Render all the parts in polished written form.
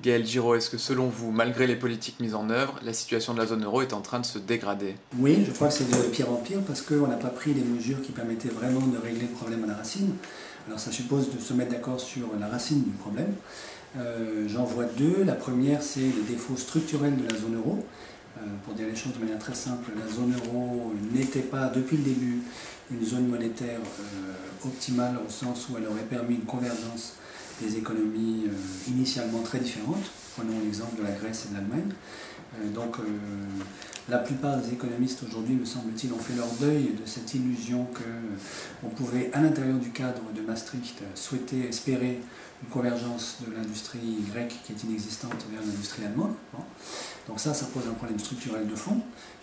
Gaël Giraud, est-ce que selon vous, malgré les politiques mises en œuvre, la situation de la zone euro est en train de se dégrader? Oui, je crois que c'est de pire en pire parce qu'on n'a pas pris les mesures qui permettaient vraiment de régler le problème à la racine. Alors ça suppose de se mettre d'accord sur la racine du problème. J'en vois deux. La première, c'est les défauts structurels de la zone euro. Pour dire les choses de manière très simple, la zone euro n'était pas, depuis le début, une zone monétaire optimale au sens où elle aurait permis une convergence des économies initialement très différentes. Prenons l'exemple de la Grèce et de l'Allemagne. La plupart des économistes aujourd'hui, me semble-t-il, ont fait leur deuil de cette illusion qu'on pouvait, à l'intérieur du cadre de Maastricht, souhaiter, espérer une convergence de l'industrie grecque qui est inexistante vers l'industrie allemande. Bon. Donc ça pose un problème structurel de fond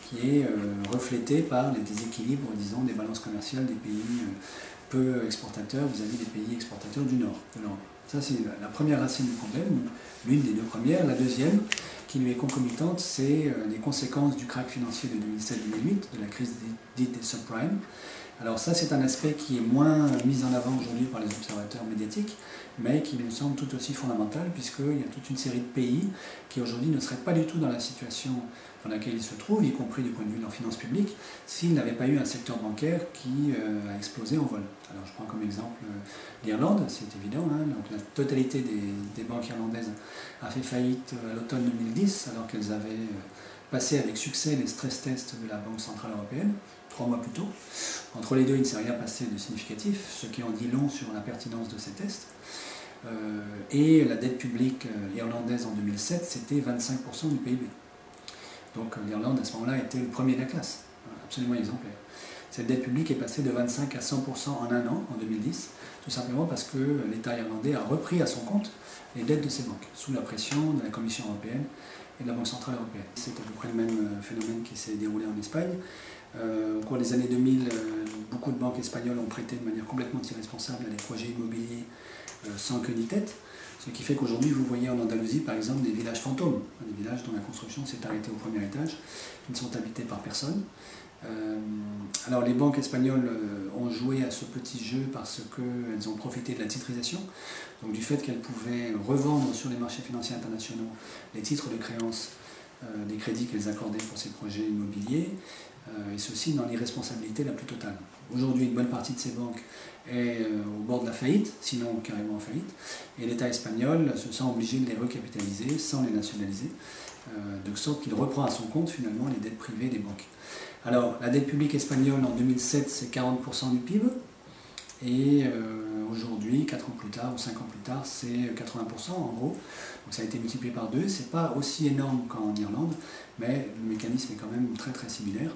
qui est reflété par les déséquilibres, disons, des balances commerciales des pays peu exportateurs vis-à-vis des pays exportateurs du Nord de l'Europe. Ça, c'est la première racine du problème, l'une des deux premières. La deuxième, qui lui est concomitante, c'est les conséquences du krach financier de 2007-2008, de la crise dite des subprimes. Alors ça, c'est un aspect qui est moins mis en avant aujourd'hui par les observateurs médiatiques, mais qui me semble tout aussi fondamental, puisqu'il y a toute une série de pays qui aujourd'hui ne seraient pas du tout dans la situation dans laquelle ils se trouvent, y compris du point de vue de leurs finances publiques, s'ils n'avaient pas eu un secteur bancaire qui a explosé en vol. Alors je prends comme exemple l'Irlande, c'est évident, hein, donc la totalité des banques irlandaises a fait faillite à l'automne 2010, alors qu'elles avaient passé avec succès les stress tests de la Banque Centrale Européenne, 3 mois plus tôt. Entre les deux, il ne s'est rien passé de significatif, ce qui en dit long sur la pertinence de ces tests. Et la dette publique irlandaise en 2007, c'était 25% du PIB. Donc l'Irlande, à ce moment-là, était le premier de la classe, absolument exemplaire. Cette dette publique est passée de 25 à 100% en un an, en 2010, tout simplement parce que l'État irlandais a repris à son compte les dettes de ses banques, sous la pression de la Commission européenne et de la Banque Centrale Européenne. C'est à peu près le même phénomène qui s'est déroulé en Espagne. Au cours des années 2000, beaucoup de banques espagnoles ont prêté de manière complètement irresponsable à des projets immobiliers sans queue ni tête, ce qui fait qu'aujourd'hui vous voyez en Andalousie par exemple des villages fantômes, des villages dont la construction s'est arrêtée au premier étage, qui ne sont habités par personne. Alors les banques espagnoles ont joué à ce petit jeu parce qu'elles ont profité de la titrisation, donc du fait qu'elles pouvaient revendre sur les marchés financiers internationaux les titres de créance des crédits qu'elles accordaient pour ces projets immobiliers, et ceci dans l'irresponsabilité la plus totale. Aujourd'hui, une bonne partie de ces banques est au bord de la faillite, sinon carrément en faillite, et l'État espagnol se sent obligé de les recapitaliser sans les nationaliser, de sorte qu'il reprend à son compte finalement les dettes privées des banques. Alors, la dette publique espagnole en 2007, c'est 40% du PIB, et aujourd'hui, 4 ans plus tard ou 5 ans plus tard, c'est 80% en gros. Donc ça a été multiplié par 2, c'est pas aussi énorme qu'en Irlande, mais le mécanisme est quand même très très similaire.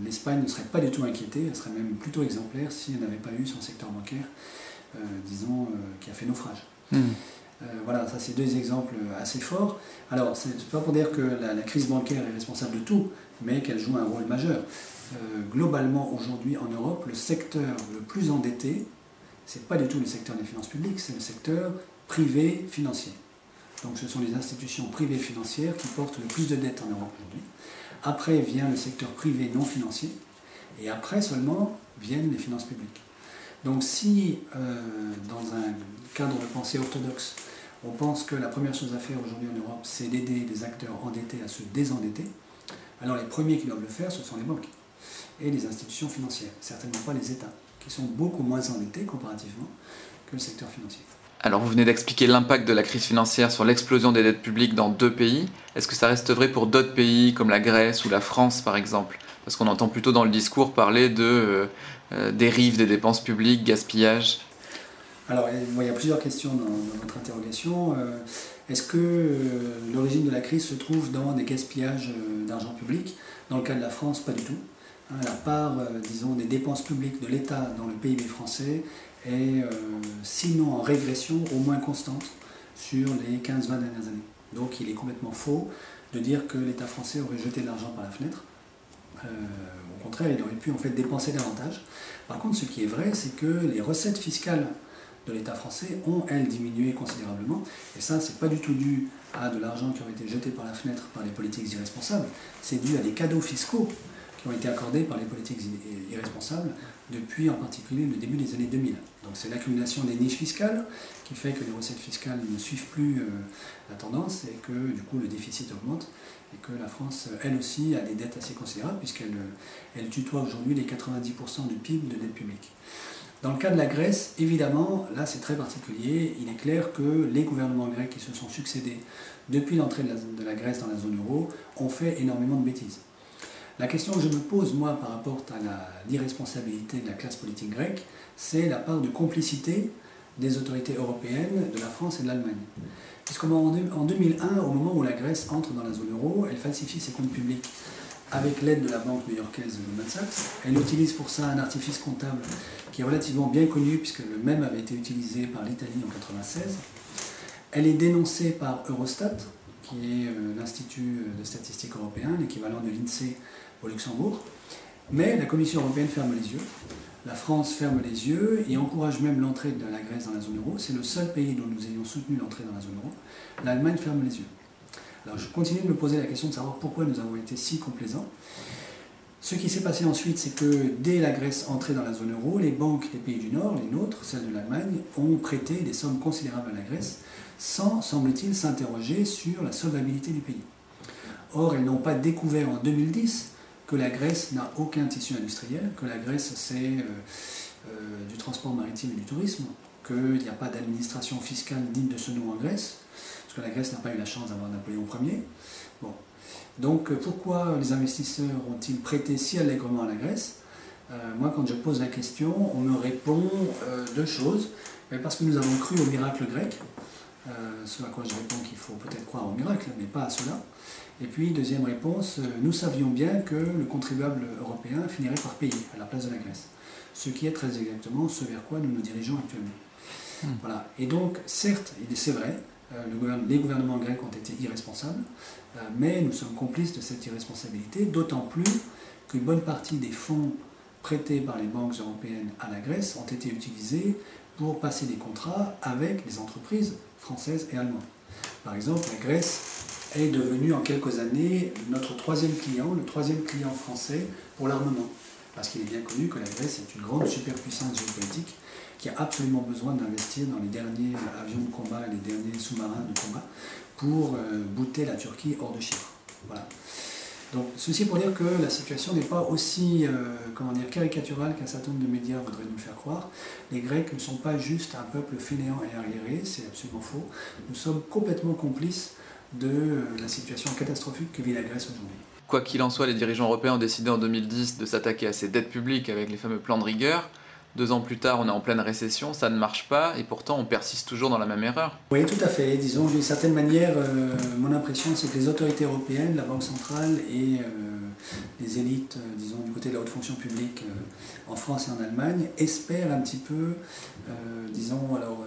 L'Espagne ne serait pas du tout inquiétée, elle serait même plutôt exemplaire si elle n'avait pas eu son secteur bancaire, disons, qui a fait naufrage. Voilà, ça c'est deux exemples assez forts. Alors, c'est pas pour dire que la crise bancaire est responsable de tout, mais qu'elle joue un rôle majeur. Globalement, aujourd'hui en Europe, le secteur le plus endetté, c'est pas du tout le secteur des finances publiques, c'est le secteur privé financier. Donc ce sont les institutions privées financières qui portent le plus de dettes en Europe aujourd'hui. Après vient le secteur privé non financier, et après seulement viennent les finances publiques. Donc si, dans un cadre de pensée orthodoxe, on pense que la première chose à faire aujourd'hui en Europe, c'est d'aider des acteurs endettés à se désendetter, alors les premiers qui doivent le faire, ce sont les banques et les institutions financières, certainement pas les États, qui sont beaucoup moins endettés comparativement que le secteur financier. Alors vous venez d'expliquer l'impact de la crise financière sur l'explosion des dettes publiques dans 2 pays. Est-ce que ça reste vrai pour d'autres pays comme la Grèce ou la France par exemple? Parce qu'on entend plutôt dans le discours parler de dérive des dépenses publiques, gaspillage. Alors il y a plusieurs questions dans votre interrogation. Est-ce que l'origine de la crise se trouve dans des gaspillages d'argent public? Dans le cas de la France, pas du tout. La part, disons, des dépenses publiques de l'État dans le PIB français est, sinon en régression, au moins constante sur les 15-20 dernières années. Donc il est complètement faux de dire que l'État français aurait jeté de l'argent par la fenêtre. Au contraire, il aurait pu en fait dépenser davantage. Par contre, ce qui est vrai, c'est que les recettes fiscales de l'État français ont, elles, diminué considérablement. Et ça, c'est pas du tout dû à de l'argent qui aurait été jeté par la fenêtre par les politiques irresponsables. C'est dû à des cadeaux fiscaux qui ont été accordées par les politiques irresponsables depuis en particulier le début des années 2000. Donc c'est l'accumulation des niches fiscales qui fait que les recettes fiscales ne suivent plus la tendance et que du coup le déficit augmente et que la France elle aussi a des dettes assez considérables puisqu'elle tutoie aujourd'hui les 90% du PIB de dette publique. Dans le cas de la Grèce, évidemment, là c'est très particulier, il est clair que les gouvernements grecs qui se sont succédés depuis l'entrée de la Grèce dans la zone euro ont fait énormément de bêtises. La question que je me pose, moi, par rapport à l'irresponsabilité de la classe politique grecque, c'est la part de complicité des autorités européennes, de la France et de l'Allemagne. Puisqu'en 2001, au moment où la Grèce entre dans la zone euro, elle falsifie ses comptes publics avec l'aide de la banque new-yorkaise Goldman Sachs. Elle utilise pour ça un artifice comptable qui est relativement bien connu, puisque le même avait été utilisé par l'Italie en 1996. Elle est dénoncée par Eurostat, qui est l'Institut de statistique européen, l'équivalent de l'INSEE au Luxembourg. Mais la Commission européenne ferme les yeux, la France ferme les yeux et encourage même l'entrée de la Grèce dans la zone euro. C'est le seul pays dont nous ayons soutenu l'entrée dans la zone euro. L'Allemagne ferme les yeux. Alors je continue de me poser la question de savoir pourquoi nous avons été si complaisants. Ce qui s'est passé ensuite, c'est que dès la Grèce entrée dans la zone euro, les banques des pays du Nord, les nôtres, celles de l'Allemagne, ont prêté des sommes considérables à la Grèce sans, semble-t-il, s'interroger sur la solvabilité du pays. Or, elles n'ont pas découvert en 2010 que la Grèce n'a aucun tissu industriel, que la Grèce c'est du transport maritime et du tourisme, qu'il n'y a pas d'administration fiscale digne de ce nom en Grèce, parce que la Grèce n'a pas eu la chance d'avoir Napoléon Ier. Bon. Donc pourquoi les investisseurs ont-ils prêté si allègrement à la Grèce? Moi, quand je pose la question, on me répond deux choses. Parce que nous avons cru au miracle grec, ce à quoi je réponds qu'il faut peut-être croire au miracle, mais pas à cela. Et puis, deuxième réponse, nous savions bien que le contribuable européen finirait par payer à la place de la Grèce. Ce qui est très exactement ce vers quoi nous nous dirigeons actuellement. Voilà. Et donc, certes, c'est vrai, les gouvernements grecs ont été irresponsables, mais nous sommes complices de cette irresponsabilité, d'autant plus qu'une bonne partie des fonds prêtés par les banques européennes à la Grèce ont été utilisés pour passer des contrats avec les entreprises françaises et allemandes. Par exemple, la Grèce est devenue en quelques années notre troisième client, le troisième client français pour l'armement. Parce qu'il est bien connu que la Grèce est une grande superpuissance géopolitique qui a absolument besoin d'investir dans les derniers avions de combat et les derniers sous-marins de combat pour bouter la Turquie hors de Chypre. Voilà. Donc, ceci pour dire que la situation n'est pas aussi caricaturale qu'un certain nombre de médias voudraient nous le faire croire. Les Grecs ne sont pas juste un peuple fainéant et arriéré, c'est absolument faux. Nous sommes complètement complices de la situation catastrophique que vit la Grèce aujourd'hui. Quoi qu'il en soit, les dirigeants européens ont décidé en 2010 de s'attaquer à ces dettes publiques avec les fameux plans de rigueur. 2 ans plus tard, on est en pleine récession, ça ne marche pas, et pourtant on persiste toujours dans la même erreur. Oui, tout à fait. Disons, d'une certaine manière, mon impression, c'est que les autorités européennes, la Banque centrale et les élites, disons, du côté de la haute fonction publique en France et en Allemagne, espèrent un petit peu,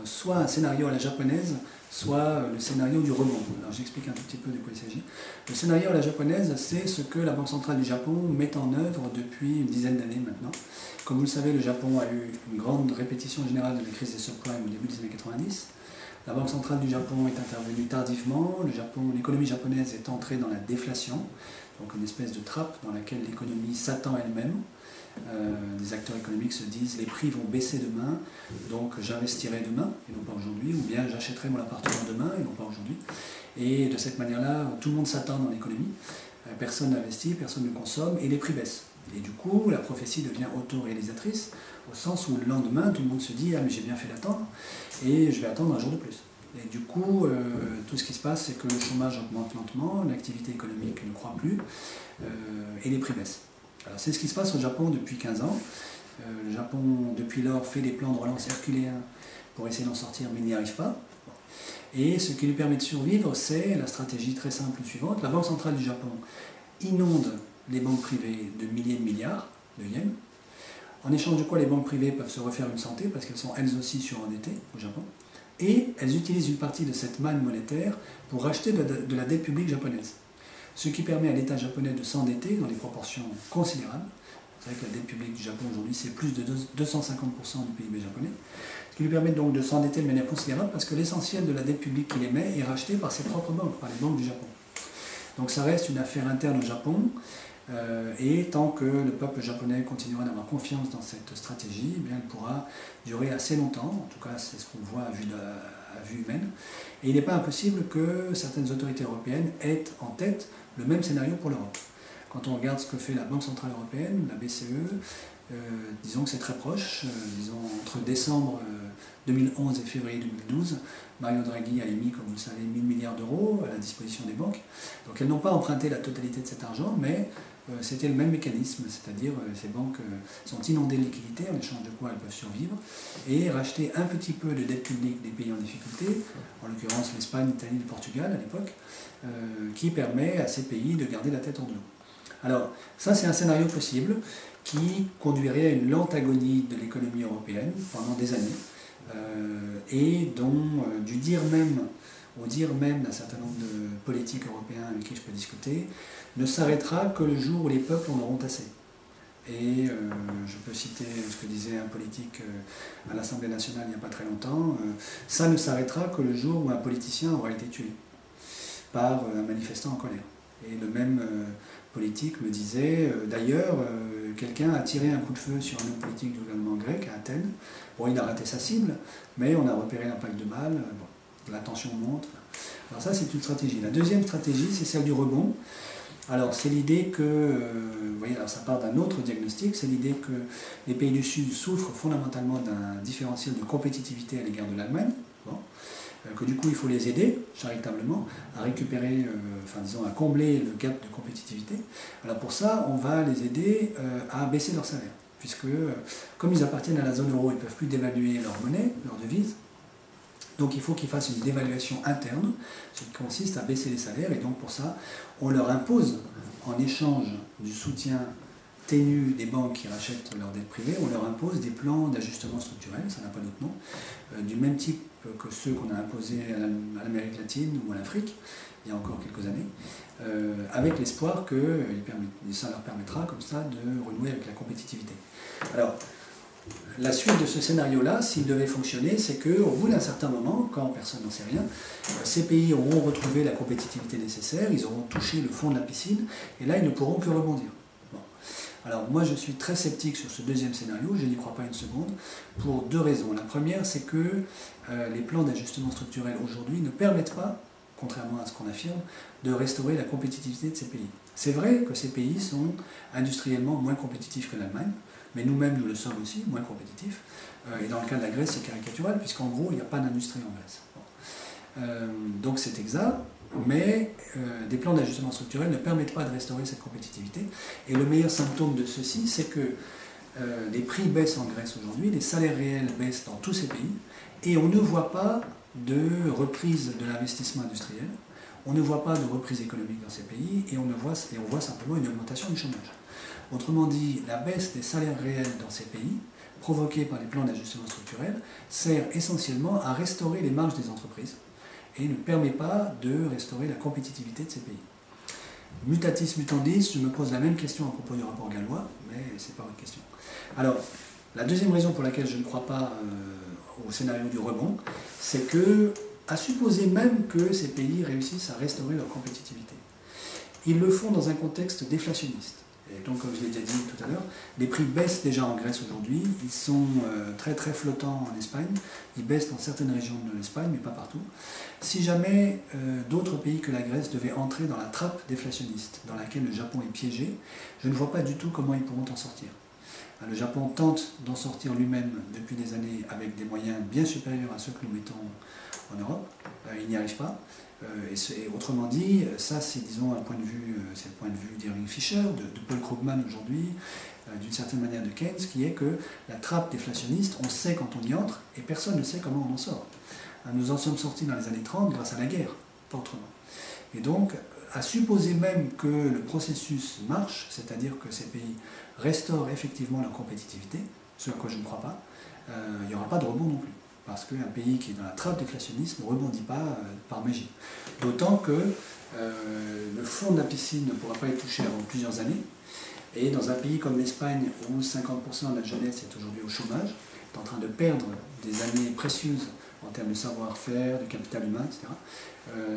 soit un scénario à la japonaise, soit le scénario du rebond. Alors j'explique un tout petit peu de quoi il s'agit. Le scénario à la japonaise, c'est ce que la Banque centrale du Japon met en œuvre depuis une dizaine d'années maintenant. Comme vous le savez, le Japon a eu une grande répétition générale de la crise des subprimes au début des années 90. La Banque centrale du Japon est intervenue tardivement. L'économie japonaise est entrée dans la déflation, donc une espèce de trappe dans laquelle l'économie s'attend elle-même. Des acteurs économiques se disent les prix vont baisser demain, donc j'investirai demain et non pas aujourd'hui, ou bien j'achèterai mon appartement demain et non pas aujourd'hui. Et de cette manière-là, tout le monde s'attend dans l'économie, personne n'investit, personne ne consomme et les prix baissent. Et du coup, la prophétie devient autoréalisatrice, au sens où le lendemain, tout le monde se dit « Ah mais j'ai bien fait d'attendre, et je vais attendre un jour de plus ». Et du coup, tout ce qui se passe, c'est que le chômage augmente lentement, l'activité économique ne croît plus, et les prix baissent. Alors c'est ce qui se passe au Japon depuis 15 ans. Le Japon, depuis lors, fait des plans de relance herculéens pour essayer d'en sortir, mais n'y arrive pas. Et ce qui lui permet de survivre, c'est la stratégie très simple suivante. La Banque centrale du Japon inonde les banques privées de milliers de milliards de yens, en échange de quoi les banques privées peuvent se refaire une santé, parce qu'elles sont elles aussi surendettées au Japon, et elles utilisent une partie de cette manne monétaire pour racheter de la dette publique japonaise. Ce qui permet à l'État japonais de s'endetter dans des proportions considérables. Vous savez que la dette publique du Japon aujourd'hui, c'est plus de 250% du PIB japonais. Ce qui lui permet donc de s'endetter de manière considérable parce que l'essentiel de la dette publique qu'il émet est racheté par ses propres banques, par les banques du Japon. Donc ça reste une affaire interne au Japon. Et tant que le peuple japonais continuera d'avoir confiance dans cette stratégie, eh bien, elle pourra durer assez longtemps. En tout cas, c'est ce qu'on voit à vue humaine. Et il n'est pas impossible que certaines autorités européennes aient en tête le même scénario pour l'Europe. Quand on regarde ce que fait la Banque Centrale Européenne, la BCE, disons que c'est très proche. Disons entre décembre 2011 et février 2012, Mario Draghi a émis, comme vous le savez, 1000 milliards d'euros à la disposition des banques. Donc elles n'ont pas emprunté la totalité de cet argent, mais c'était le même mécanisme, c'est-à-dire ces banques sont inondées de liquidités, en échange de quoi elles peuvent survivre, et racheter un petit peu de dette publique des pays en difficulté, en l'occurrence l'Espagne, l'Italie, le Portugal à l'époque, qui permet à ces pays de garder la tête en dessous. Alors ça c'est un scénario possible qui conduirait à une lente agonie de l'économie européenne pendant des années, et dont, au dire même d'un certain nombre de politiques européens avec qui je peux discuter, ne s'arrêtera que le jour où les peuples en auront assez. Et je peux citer ce que disait un politique à l'Assemblée nationale il n'y a pas très longtemps, ça ne s'arrêtera que le jour où un politicien aura été tué par un manifestant en colère. Et le même politique me disait, d'ailleurs, quelqu'un a tiré un coup de feu sur un homme politique du gouvernement grec à Athènes. Bon, il a raté sa cible, mais on a repéré l'impact de balle, bon, la tension monte. Alors ça, c'est une stratégie. La deuxième stratégie, c'est celle du rebond. Alors, c'est l'idée que, vous voyez, alors ça part d'un autre diagnostic, c'est l'idée que les pays du Sud souffrent fondamentalement d'un différentiel de compétitivité à l'égard de l'Allemagne. Bon. Que du coup il faut les aider charitablement à récupérer, à combler le gap de compétitivité. Alors pour ça, on va les aider à baisser leur salaire, puisque comme ils appartiennent à la zone euro, ils ne peuvent plus dévaluer leur monnaie, leur devise. Donc il faut qu'ils fassent une dévaluation interne, ce qui consiste à baisser les salaires, et donc pour ça, on leur impose, en échange du soutien ténu des banques qui rachètent leurs dettes privées, on leur impose des plans d'ajustement structurel, ça n'a pas d'autre nom, du même type que ceux qu'on a imposés à l'Amérique latine ou à l'Afrique, il y a encore quelques années, avec l'espoir que ça leur permettra comme ça de renouer avec la compétitivité. Alors, la suite de ce scénario-là, s'il devait fonctionner, c'est qu'au bout d'un certain moment, quand personne n'en sait rien, ces pays auront retrouvé la compétitivité nécessaire, ils auront touché le fond de la piscine, et là, ils ne pourront que rebondir. Alors moi je suis très sceptique sur ce deuxième scénario, je n'y crois pas une seconde, pour deux raisons. La première, c'est que les plans d'ajustement structurel aujourd'hui ne permettent pas, contrairement à ce qu'on affirme, de restaurer la compétitivité de ces pays. C'est vrai que ces pays sont industriellement moins compétitifs que l'Allemagne, mais nous-mêmes nous le sommes aussi, moins compétitifs. Et dans le cas de la Grèce, c'est caricatural, puisqu'en gros, il n'y a pas d'industrie en Grèce. Bon. Donc c'est exact. Mais des plans d'ajustement structurel ne permettent pas de restaurer cette compétitivité. Et le meilleur symptôme de ceci, c'est que les prix baissent en Grèce aujourd'hui, les salaires réels baissent dans tous ces pays, et on ne voit pas de reprise de l'investissement industriel, on ne voit pas de reprise économique dans ces pays, et on voit simplement une augmentation du chômage. Autrement dit, la baisse des salaires réels dans ces pays, provoquée par les plans d'ajustement structurel, sert essentiellement à restaurer les marges des entreprises, et ne permet pas de restaurer la compétitivité de ces pays. Mutatis mutandis, je me pose la même question à propos du rapport gallois, mais ce n'est pas votre question. Alors, la deuxième raison pour laquelle je ne crois pas au scénario du rebond, c'est que, à supposer même que ces pays réussissent à restaurer leur compétitivité, ils le font dans un contexte déflationniste. Et donc, comme je l'ai déjà dit tout à l'heure, les prix baissent déjà en Grèce aujourd'hui, ils sont très très flottants en Espagne, ils baissent dans certaines régions de l'Espagne, mais pas partout. Si jamais d'autres pays que la Grèce devaient entrer dans la trappe déflationniste, dans laquelle le Japon est piégé, je ne vois pas du tout comment ils pourront en sortir. Le Japon tente d'en sortir lui-même depuis des années avec des moyens bien supérieurs à ceux que nous mettons en Europe, il n'y arrive pas. Et autrement dit, ça c'est disons un point de vue, c'est le point de vue d'Irving Fisher, de Paul Krugman aujourd'hui, d'une certaine manière de Keynes, qui est que la trappe déflationniste, on sait quand on y entre et personne ne sait comment on en sort. Nous en sommes sortis dans les années 30 grâce à la guerre, pas autrement. Et donc, à supposer même que le processus marche, c'est-à-dire que ces pays restaurent effectivement leur compétitivité, ce à quoi je ne crois pas, il n'y aura pas de rebond non plus. Parce qu'un pays qui est dans la trappe déflationniste ne rebondit pas par magie. D'autant que le fond de la piscine ne pourra pas être touché avant plusieurs années. Et dans un pays comme l'Espagne, où 50% de la jeunesse est aujourd'hui au chômage, est en train de perdre des années précieuses en termes de savoir-faire, de capital humain, etc.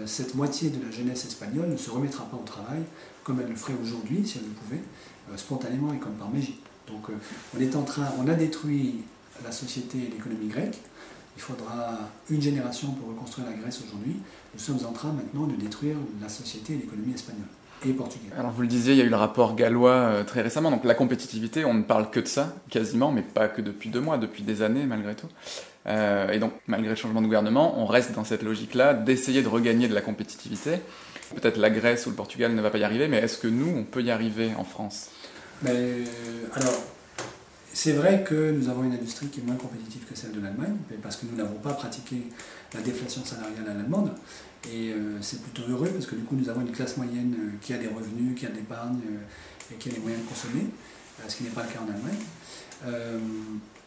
Cette moitié de la jeunesse espagnole ne se remettra pas au travail comme elle le ferait aujourd'hui, si elle le pouvait, spontanément et comme par magie. Donc on a détruit la société et l'économie grecque. Il faudra une génération pour reconstruire la Grèce aujourd'hui. Nous sommes en train maintenant de détruire la société et l'économie espagnole et portugaise. Alors vous le disiez, il y a eu le rapport gallois très récemment, donc la compétitivité, on ne parle que de ça, quasiment, mais pas que depuis 2 mois, depuis des années malgré tout. Et donc malgré le changement de gouvernement, on reste dans cette logique-là d'essayer de regagner de la compétitivité. Peut-être la Grèce ou le Portugal ne va pas y arriver, mais est-ce que nous, on peut y arriver en France? Alors, c'est vrai que nous avons une industrie qui est moins compétitive que celle de l'Allemagne, parce que nous n'avons pas pratiqué la déflation salariale à l'allemande. Et c'est plutôt heureux, parce que du coup nous avons une classe moyenne qui a des revenus, qui a de l'épargne et qui a les moyens de consommer, ce qui n'est pas le cas en Allemagne.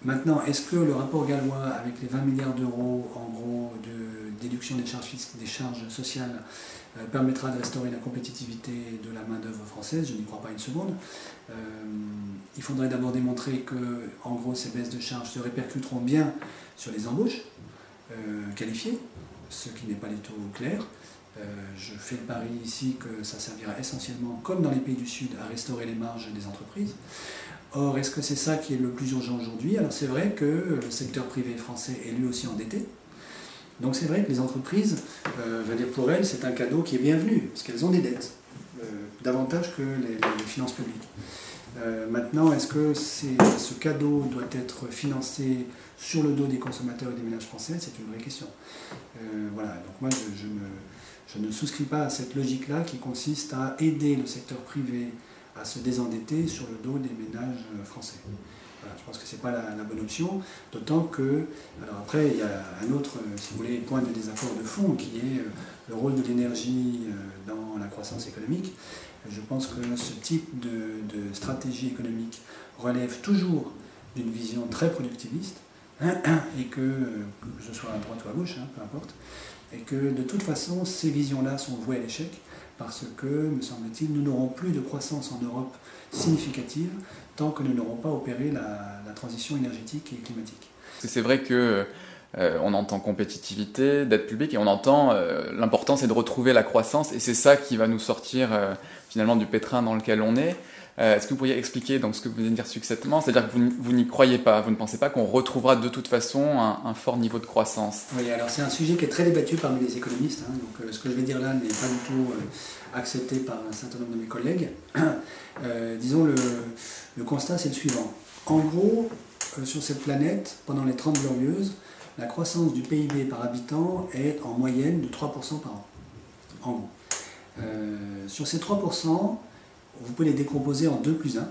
Maintenant, est-ce que le rapport gallois avec les 20 milliards d'euros en gros de déduction des charges sociales permettra de restaurer la compétitivité de la main-d'œuvre française? Je n'y crois pas une seconde. Il faudrait d'abord démontrer que, en gros, ces baisses de charges se répercuteront bien sur les embauches qualifiées, ce qui n'est pas du tout clair. Je fais le pari ici que ça servira essentiellement, comme dans les pays du Sud, à restaurer les marges des entreprises. Or, est-ce que c'est ça qui est le plus urgent aujourd'hui? Alors c'est vrai que le secteur privé français est lui aussi endetté. Donc c'est vrai que les entreprises, pour elles, c'est un cadeau qui est bienvenu, parce qu'elles ont des dettes, davantage que les finances publiques. Maintenant, est-ce que ce cadeau doit être financé sur le dos des consommateurs et des ménages français? C'est une vraie question. Voilà, donc moi je ne souscris pas à cette logique-là qui consiste à aider le secteur privé à se désendetter sur le dos des ménages français. Voilà, je pense que ce n'est pas la bonne option, d'autant que, alors après, il y a un autre, si vous voulez, point de désaccord de fond, qui est le rôle de l'énergie dans la croissance économique. Je pense que ce type de stratégie économique relève toujours d'une vision très productiviste, et que ce soit à droite ou à gauche, peu importe, et que de toute façon, ces visions-là sont vouées à l'échec, parce que, me semble-t-il, nous n'aurons plus de croissance en Europe significative tant que nous n'aurons pas opéré la transition énergétique et climatique. C'est vrai que on entend compétitivité, dette publique, et on entend l'important c'est de retrouver la croissance, et c'est ça qui va nous sortir finalement du pétrin dans lequel on est. Est-ce que vous pourriez expliquer donc, ce que vous venez de dire succinctement? C'est-à-dire que vous n'y croyez pas, vous ne pensez pas qu'on retrouvera de toute façon un fort niveau de croissance? Oui, alors c'est un sujet qui est très débattu parmi les économistes, donc ce que je vais dire là n'est pas du tout accepté par un certain nombre de mes collègues. Disons, le constat c'est le suivant. En gros, sur cette planète, pendant les 30 glorieuses, la croissance du PIB par habitant est en moyenne de 3% par an. En gros. Sur ces 3%, vous pouvez les décomposer en 2 plus 1.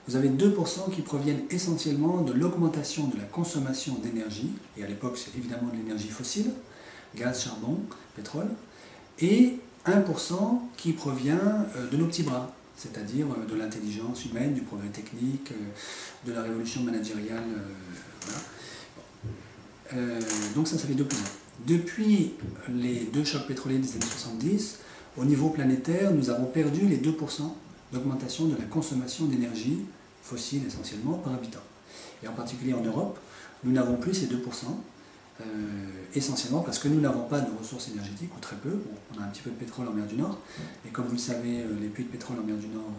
Vous avez 2% qui proviennent essentiellement de l'augmentation de la consommation d'énergie, et à l'époque c'est évidemment de l'énergie fossile, gaz, charbon, pétrole, et 1% qui provient de nos petits bras, c'est-à-dire de l'intelligence humaine, du progrès technique, de la révolution managériale. Voilà. Donc ça fait 2 plus 1. Depuis les 2 chocs pétroliers des années 70, au niveau planétaire, nous avons perdu les 2% d'augmentation de la consommation d'énergie fossile essentiellement par habitant. Et en particulier en Europe, nous n'avons plus ces 2%, essentiellement parce que nous n'avons pas de ressources énergétiques, ou très peu. Bon, on a un petit peu de pétrole en mer du Nord, et comme vous le savez, les puits de pétrole en mer du Nord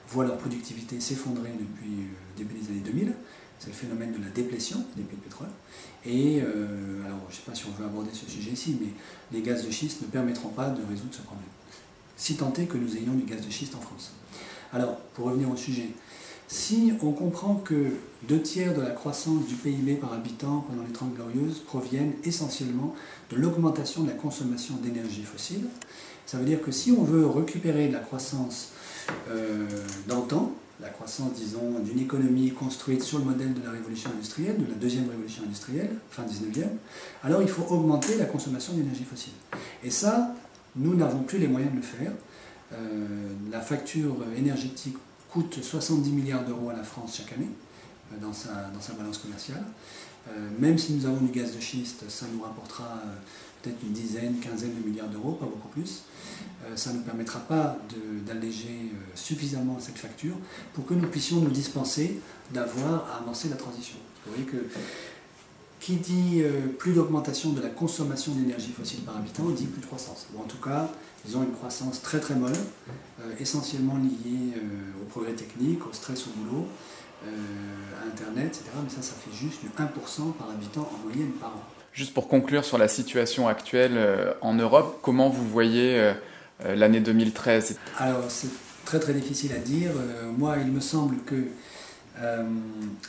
voient leur productivité s'effondrer depuis le début des années 2000. C'est le phénomène de la déplétion des puits de pétrole. Et alors, je ne sais pas si on veut aborder ce sujet ici, mais les gaz de schiste ne permettront pas de résoudre ce problème, si tant est que nous ayons du gaz de schiste en France. Alors, pour revenir au sujet, si on comprend que 2 tiers de la croissance du PIB par habitant pendant les 30 glorieuses proviennent essentiellement de l'augmentation de la consommation d'énergie fossile, ça veut dire que si on veut récupérer de la croissance d'antan, la croissance, disons, d'une économie construite sur le modèle de la révolution industrielle, de la deuxième révolution industrielle, fin 19e, alors il faut augmenter la consommation d'énergie fossile. Et ça, nous n'avons plus les moyens de le faire. La facture énergétique coûte 70 milliards d'euros à la France chaque année, dans sa balance commerciale. Même si nous avons du gaz de schiste, ça nous rapportera peut-être une dizaine, quinzaine de milliards d'euros, pas beaucoup plus. Ça ne nous permettra pas d'alléger suffisamment cette facture pour que nous puissions nous dispenser d'avoir à amorcer la transition. Vous voyez qui dit plus d'augmentation de la consommation d'énergie fossile par habitant, dit plus de croissance. Ou en tout cas, ils ont une croissance très très molle, essentiellement liée au progrès technique, au stress au boulot, à Internet, etc. Mais ça fait juste du 1% par habitant en moyenne par an. Juste pour conclure sur la situation actuelle en Europe, comment vous voyez l'année 2013 ? Alors c'est très très difficile à dire. Moi, il me semble que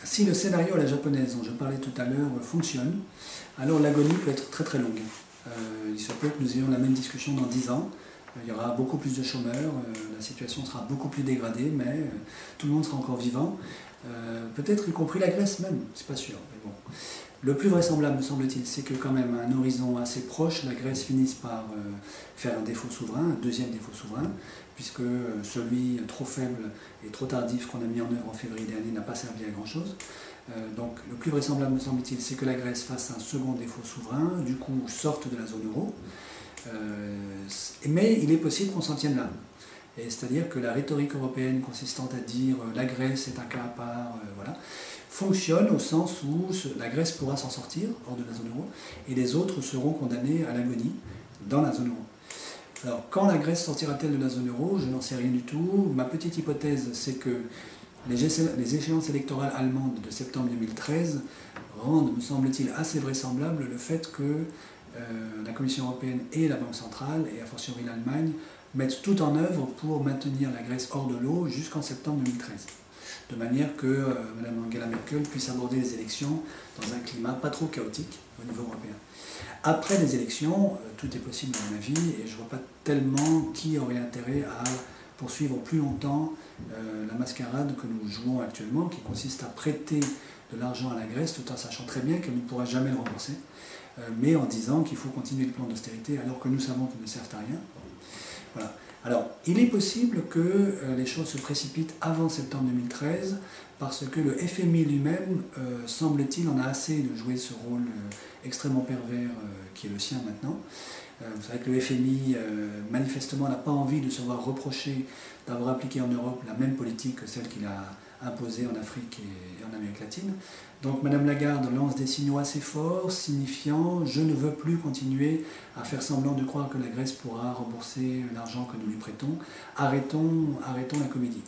si le scénario à la japonaise dont je parlais tout à l'heure fonctionne, alors l'agonie peut être très très longue. Il se peut que nous ayons la même discussion dans 10 ans. Il y aura beaucoup plus de chômeurs, la situation sera beaucoup plus dégradée, mais tout le monde sera encore vivant. Peut-être y compris la Grèce même, c'est pas sûr. Mais bon. Le plus vraisemblable, me semble-t-il, c'est que quand même à un horizon assez proche, la Grèce finisse par faire un défaut souverain, un deuxième défaut souverain, puisque celui trop faible et trop tardif qu'on a mis en œuvre en février dernier n'a pas servi à grand-chose. Donc le plus vraisemblable, me semble-t-il, c'est que la Grèce fasse un second défaut souverain, du coup sorte de la zone euro. Mais il est possible qu'on s'en tienne là. C'est-à-dire que la rhétorique européenne consistant à dire la Grèce est un cas à part, voilà, fonctionne au sens où la Grèce pourra s'en sortir hors de la zone euro et les autres seront condamnés à l'agonie dans la zone euro. Alors quand la Grèce sortira-t-elle de la zone euro? Je n'en sais rien du tout. Ma petite hypothèse, c'est que les échéances électorales allemandes de septembre 2013 rendent, me semble-t-il, assez vraisemblable le fait que la Commission européenne et la Banque centrale, et a fortiori l'Allemagne, mettent tout en œuvre pour maintenir la Grèce hors de l'eau jusqu'en septembre 2013. De manière que Mme Angela Merkel puisse aborder les élections dans un climat pas trop chaotique au niveau européen. Après les élections, tout est possible à mon avis, et je ne vois pas tellement qui aurait intérêt à poursuivre plus longtemps la mascarade que nous jouons actuellement, qui consiste à prêter de l'argent à la Grèce tout en sachant très bien qu'elle ne pourra jamais le rembourser, mais en disant qu'il faut continuer le plan d'austérité alors que nous savons qu'ils ne servent à rien. Voilà. Alors, il est possible que les choses se précipitent avant septembre 2013 parce que le FMI lui-même, semble-t-il, en a assez de jouer ce rôle extrêmement pervers qui est le sien maintenant. Vous savez que le FMI, manifestement, n'a pas envie de se voir reprocher d'avoir appliqué en Europe la même politique que celle qu'il a imposée en Afrique et en Amérique latine. Donc Mme Lagarde lance des signaux assez forts, signifiant « je ne veux plus continuer à faire semblant de croire que la Grèce pourra rembourser l'argent que nous lui prêtons. Arrêtons la comédie ».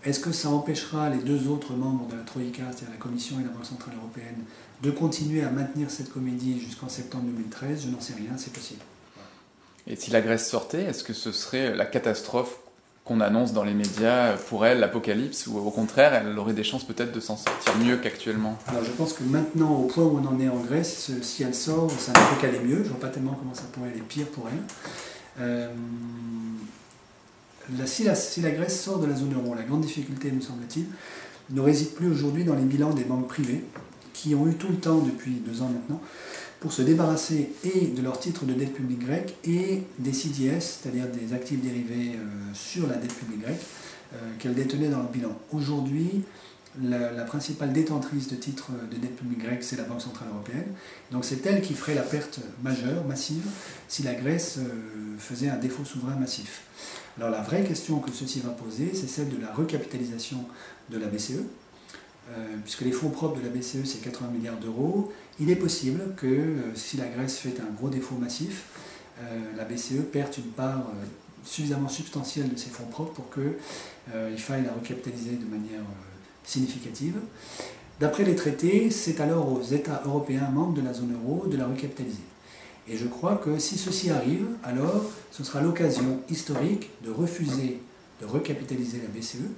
Est-ce que ça empêchera les deux autres membres de la Troïka, c'est-à-dire la Commission et la Banque Centrale Européenne, de continuer à maintenir cette comédie jusqu'en septembre 2013 ? Je n'en sais rien, c'est possible. Et si la Grèce sortait, est-ce que ce serait la catastrophe qu'on annonce dans les médias pour elle, l'apocalypse, ou au contraire, elle aurait des chances peut-être de s'en sortir mieux qu'actuellement? Alors je pense que maintenant, au point où on en est en Grèce, si elle sort, ça ne peut qu'aller mieux. Je ne vois pas tellement comment ça pourrait aller pire pour elle. Si la Grèce sort de la zone euro, la grande difficulté, me semble-t-il, ne réside plus aujourd'hui dans les bilans des banques privées, qui ont eu tout le temps, depuis 2 ans maintenant, pour se débarrasser et de leurs titres de dette publique grecque et des CDS, c'est-à-dire des actifs dérivés sur la dette publique grecque, qu'elles détenaient dans leur bilan. Aujourd'hui, la principale détentrice de titres de dette publique grecque, c'est la Banque Centrale Européenne. Donc c'est elle qui ferait la perte majeure, massive, si la Grèce faisait un défaut souverain massif. Alors la vraie question que ceci va poser, c'est celle de la recapitalisation de la BCE, puisque les fonds propres de la BCE, c'est 80 milliards d'euros. Il est possible que si la Grèce fait un gros défaut massif, la BCE perde une part suffisamment substantielle de ses fonds propres pour qu'il faille la recapitaliser de manière significative. D'après les traités, c'est alors aux États européens membres de la zone euro de la recapitaliser. Et je crois que si ceci arrive, alors ce sera l'occasion historique de refuser de recapitaliser la BCE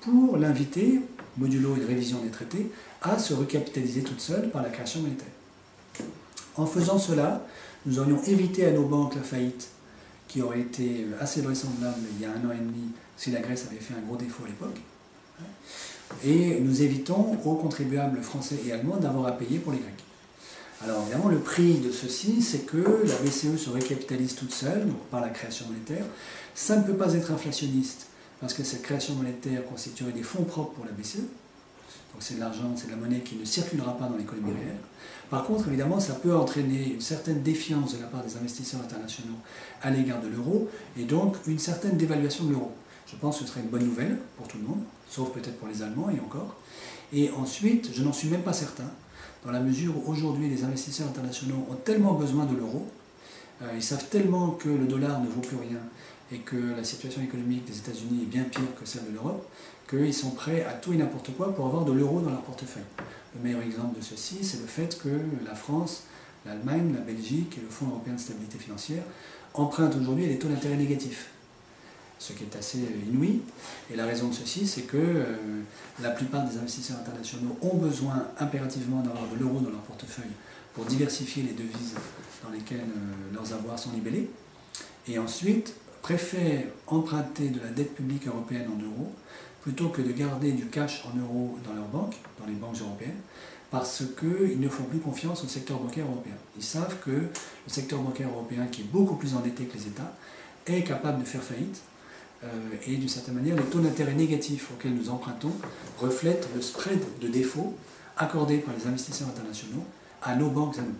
pour l'inviter, modulo une révision des traités, à se recapitaliser toute seule par la création monétaire. En faisant cela, nous aurions évité à nos banques la faillite qui aurait été assez vraisemblable il y a 1 an et demi si la Grèce avait fait un gros défaut à l'époque. Et nous évitons aux contribuables français et allemands d'avoir à payer pour les Grecs. Alors évidemment, le prix de ceci, c'est que la BCE se recapitalise toute seule, donc par la création monétaire. Ça ne peut pas être inflationniste, parce que cette création monétaire constituerait des fonds propres pour la BCE. Donc c'est de l'argent, c'est de la monnaie qui ne circulera pas dans l'économie réelle. Par contre, évidemment, ça peut entraîner une certaine défiance de la part des investisseurs internationaux à l'égard de l'euro, et donc une certaine dévaluation de l'euro. Je pense que ce serait une bonne nouvelle pour tout le monde, sauf peut-être pour les Allemands et encore. Et ensuite, je n'en suis même pas certain, dans la mesure où aujourd'hui les investisseurs internationaux ont tellement besoin de l'euro, ils savent tellement que le dollar ne vaut plus rien et que la situation économique des États-Unis est bien pire que celle de l'Europe, qu'ils sont prêts à tout et n'importe quoi pour avoir de l'euro dans leur portefeuille. Le meilleur exemple de ceci, c'est le fait que la France, l'Allemagne, la Belgique et le Fonds européen de stabilité financière empruntent aujourd'hui à des taux d'intérêt négatifs, ce qui est assez inouï. Et la raison de ceci, c'est que la plupart des investisseurs internationaux ont besoin impérativement d'avoir de l'euro dans leur portefeuille pour diversifier les devises dans lesquelles leurs avoirs sont libellés, et ensuite préfèrent emprunter de la dette publique européenne en euros plutôt que de garder du cash en euros dans leurs banques, dans les banques européennes, parce qu'ils ne font plus confiance au secteur bancaire européen. Ils savent que le secteur bancaire européen, qui est beaucoup plus endetté que les États, est capable de faire faillite, et d'une certaine manière, les taux d'intérêt négatifs auxquels nous empruntons reflètent le spread de défaut accordé par les investisseurs internationaux à nos banques à nous.